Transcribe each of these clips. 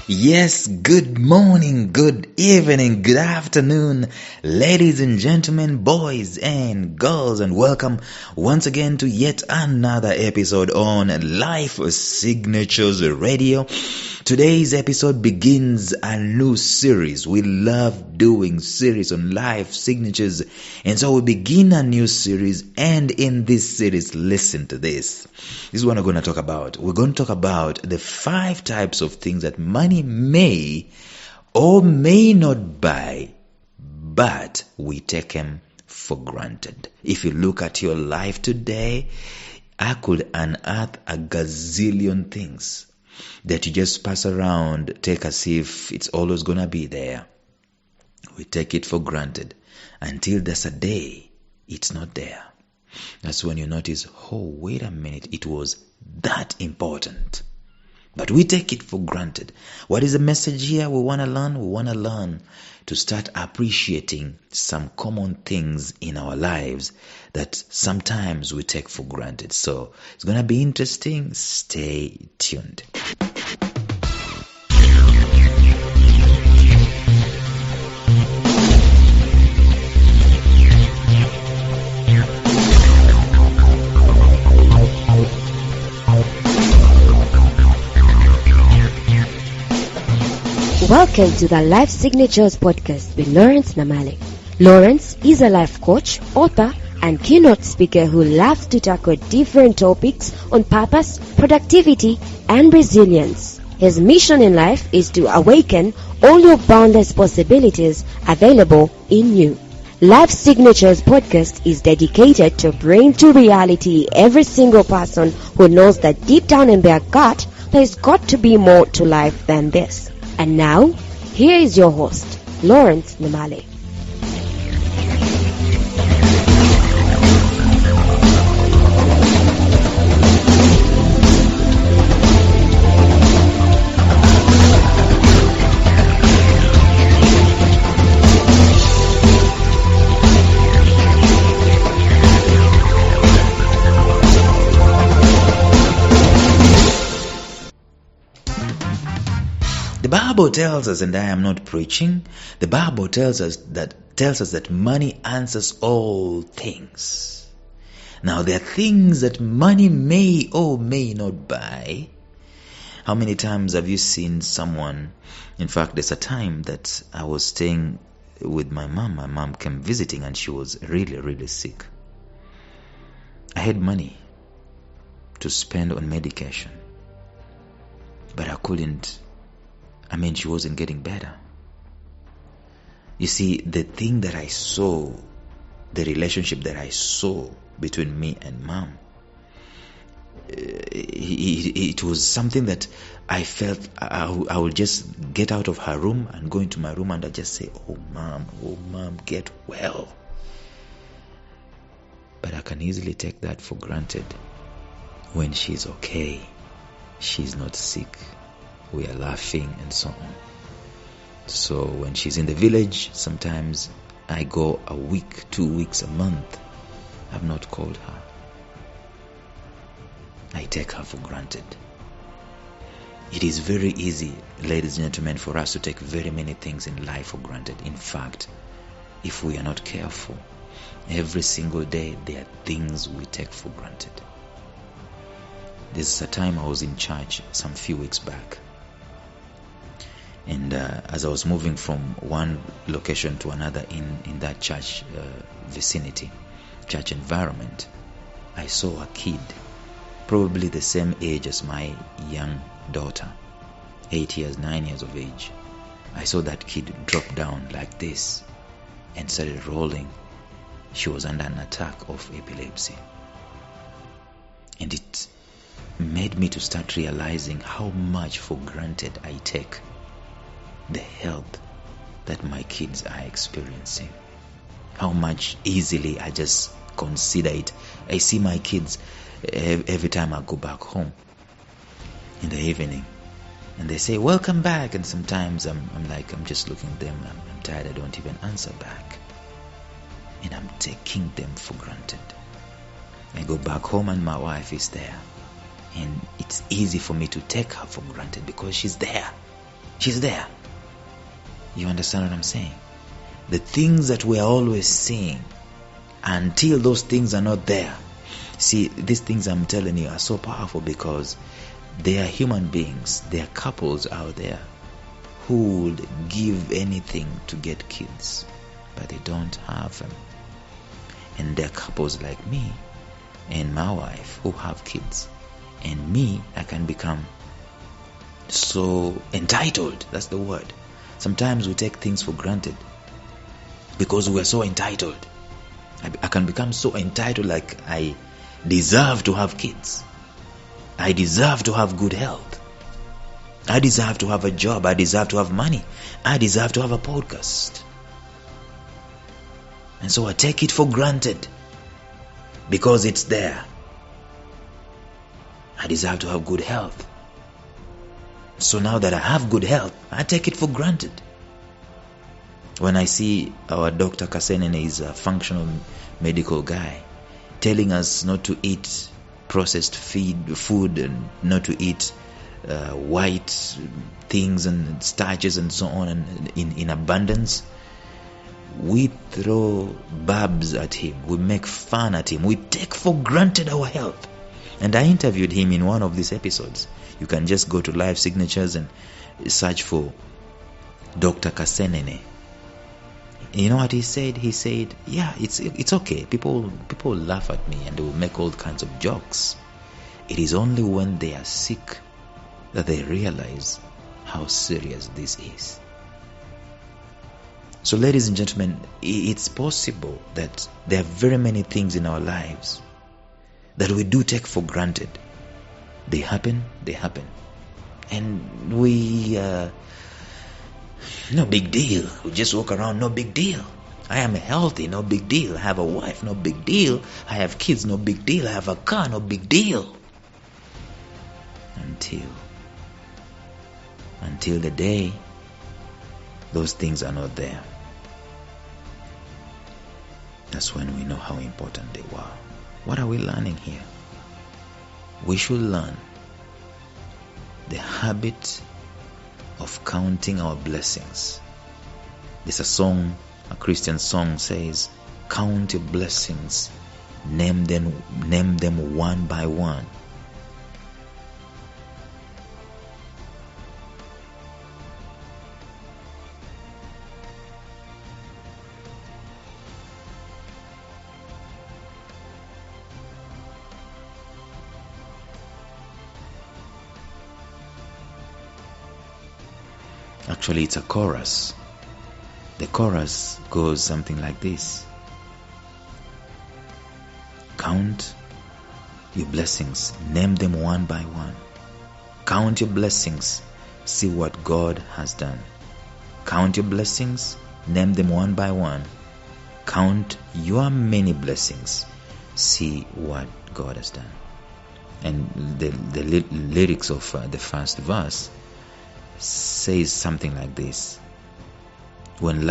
Yes, good morning, good evening, good afternoon, ladies and gentlemen, boys and girls, and welcome once again to yet another episode on Life Signatures Radio. Today's episode begins a new series. We love doing series on life signatures, and so we begin a new series, and in this series, listen to this. This is what we're going to talk about. We're going to talk about the 5 types of things that money may or may not buy, but we take them for granted. If you look at your life today, I could unearth a gazillion things that you just pass around, take as if it's always going to be there. We take it for granted until there's a day it's not there. That's when you notice, oh, wait a minute, it was that important. But we take it for granted. What is the message here we want to learn? We want to learn to start appreciating some common things in our lives that sometimes we take for granted. So it's going to be interesting. Stay tuned. Welcome to the Life Signatures podcast with Lawrence Namale. Lawrence is a life coach, author, and keynote speaker who loves to tackle different topics on purpose, productivity, and resilience. His mission in life is to awaken all your boundless possibilities available in you. Life Signatures podcast is dedicated to bring to reality every single person who knows that deep down in their gut, there's got to be more to life than this. And now, here is your host, Lawrence Namale. The Bible tells us, and I am not preaching, the Bible tells us that money answers all things. Now there are things that money may or may not buy. How many times have you seen someone? In fact, there's a time that I was staying with my mom. My mom came visiting and she was really, really sick. I had money to spend on medication, but I couldn't. She wasn't getting better. You see, the thing that I saw, the relationship that I saw between me and mom, it was something that I felt I would just get out of her room and go into my room and I just say, oh mom, get well. But I can easily take that for granted when she's okay, she's not sick. We are laughing and so on. So when she's in the village, sometimes I go a week, 2 weeks, a month. I've not called her. I take her for granted. It is very easy, ladies and gentlemen, for us to take very many things in life for granted. In fact, if we are not careful, every single day there are things we take for granted. There's a time I was in church some few weeks back. And as I was moving from one location to another in that church vicinity, church environment, I saw a kid, probably the same age as my young daughter, 8 years, 9 years of age. I saw that kid drop down like this and started rolling. She was under an attack of epilepsy. And it made me to start realizing how much for granted I take the health that my kids are experiencing. How much easily I just consider it. I see my kids every time I go back home in the evening and they say, welcome back. And sometimes I'm just looking at them. I'm tired. I don't even answer back. And I'm taking them for granted. I go back home and my wife is there. And it's easy for me to take her for granted because she's there. She's there. You understand what I'm saying? The things that we are always seeing, until those things are not there. See, these things I'm telling you are so powerful because they are human beings. They are couples out there who would give anything to get kids, but they don't have them. And there are couples like me and my wife who have kids. And me, I can become so entitled. That's the word. Sometimes we take things for granted because we're so entitled. I can become so entitled, like I deserve to have kids. I deserve to have good health. I deserve to have a job. I deserve to have money. I deserve to have a podcast. And so I take it for granted because it's there. I deserve to have good health. So now that I have good health, I take it for granted. When I see our Dr. Kasenene is a functional medical guy telling us not to eat processed food and not to eat white things and starches and so on and in abundance, we throw barbs at him. We make fun at him. We take for granted our health. And I interviewed him in one of these episodes. You can just go to Live Signatures and search for Dr. Kasenene. You know what he said? He said, yeah, it's okay. People laugh at me and they will make all kinds of jokes. It is only when they are sick that they realize how serious this is. So ladies and gentlemen, it's possible that there are very many things in our lives that we do take for granted. They happen. And we, no big deal. We just walk around, no big deal. I am healthy, no big deal. I have a wife, no big deal. I have kids, no big deal. I have a car, no big deal. Until the day those things are not there. That's when we know how important they were. What are we learning here? We should learn the habit of counting our blessings. There's a song, a Christian song says, count your blessings, name them one by one. Actually, it's a chorus. The chorus goes something like this. Count your blessings, name them one by one. Count your blessings, see what God has done. Count your blessings, name them one by one. Count your many blessings, see what God has done. And the lyrics of the first verse says something like this. When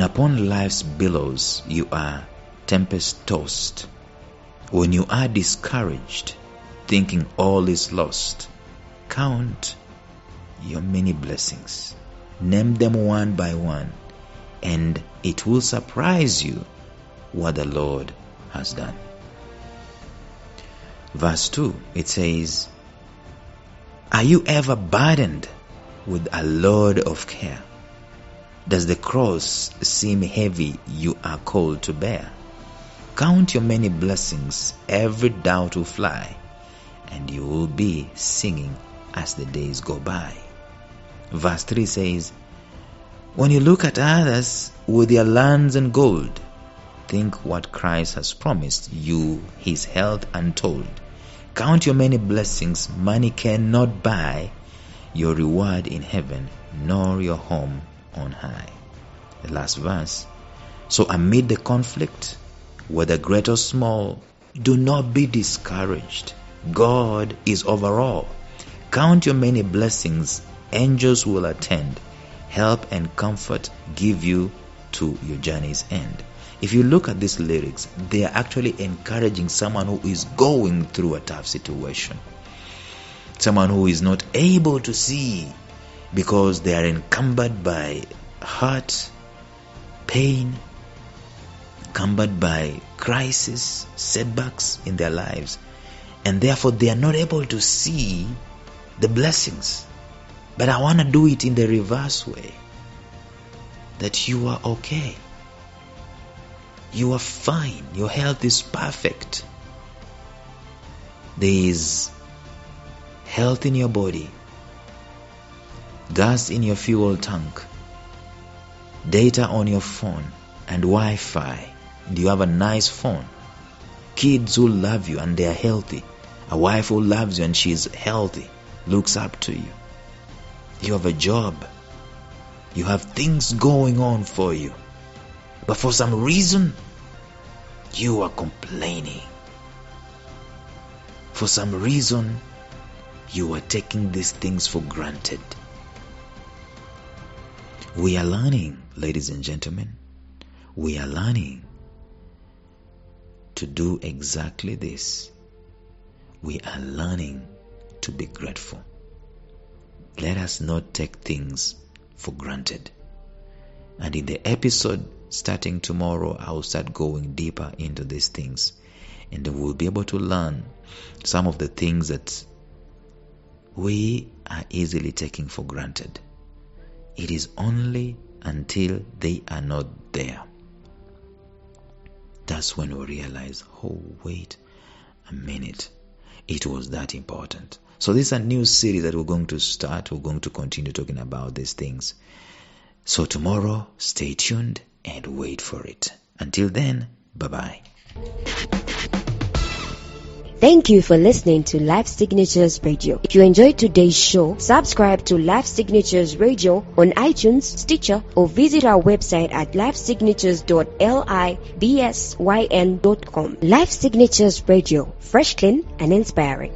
upon life's billows you are tempest tossed, when you are discouraged, thinking all is lost, count your many blessings, name them one by one, and it will surprise you what the Lord has done. Verse 2, it says, are you ever burdened with a load of care? Does the cross seem heavy you are called to bear? Count your many blessings, every doubt will fly, and you will be singing as the days go by. Verse 3 says, when you look at others with their lands and gold, think what Christ has promised you, his health untold. Count your many blessings, money cannot buy your reward in heaven, nor your home on high. The last verse. So amid the conflict, whether great or small, do not be discouraged. God is over all. Count your many blessings, angels will attend, help and comfort give you to your journey's end. If you look at these lyrics, they are actually encouraging someone who is going through a tough situation. Someone who is not able to see because they are encumbered by hurt, pain, encumbered by crisis, setbacks in their lives, and therefore they are not able to see the blessings. But I want to do it in the reverse way, that you are okay, you are fine, your health is perfect, there is health in your body, gas in your fuel tank, data on your phone, and Wi-Fi, and you have a nice phone, kids who love you and they are healthy, a wife who loves you and she is healthy, looks up to you, you have a job, you have things going on for you, but for some reason you are complaining. For some reason you are taking these things for granted. We are learning, ladies and gentlemen, we are learning to do exactly this. We are learning to be grateful. Let us not take things for granted. And in the episode starting tomorrow, I'll start going deeper into these things, and we'll be able to learn some of the things that we are easily taking for granted. It is only until they are not there, that's when we realize, oh wait a minute, it was that important. So this is a new series that we're going to start. We're going to continue talking about these things. So tomorrow, stay tuned and wait for it. Until then, bye-bye. Thank you for listening to Life Signatures Radio. If you enjoyed today's show, subscribe to Life Signatures Radio on iTunes, Stitcher, or visit our website at lifesignatures.libsyn.com. Life Signatures Radio, fresh, clean, and inspiring.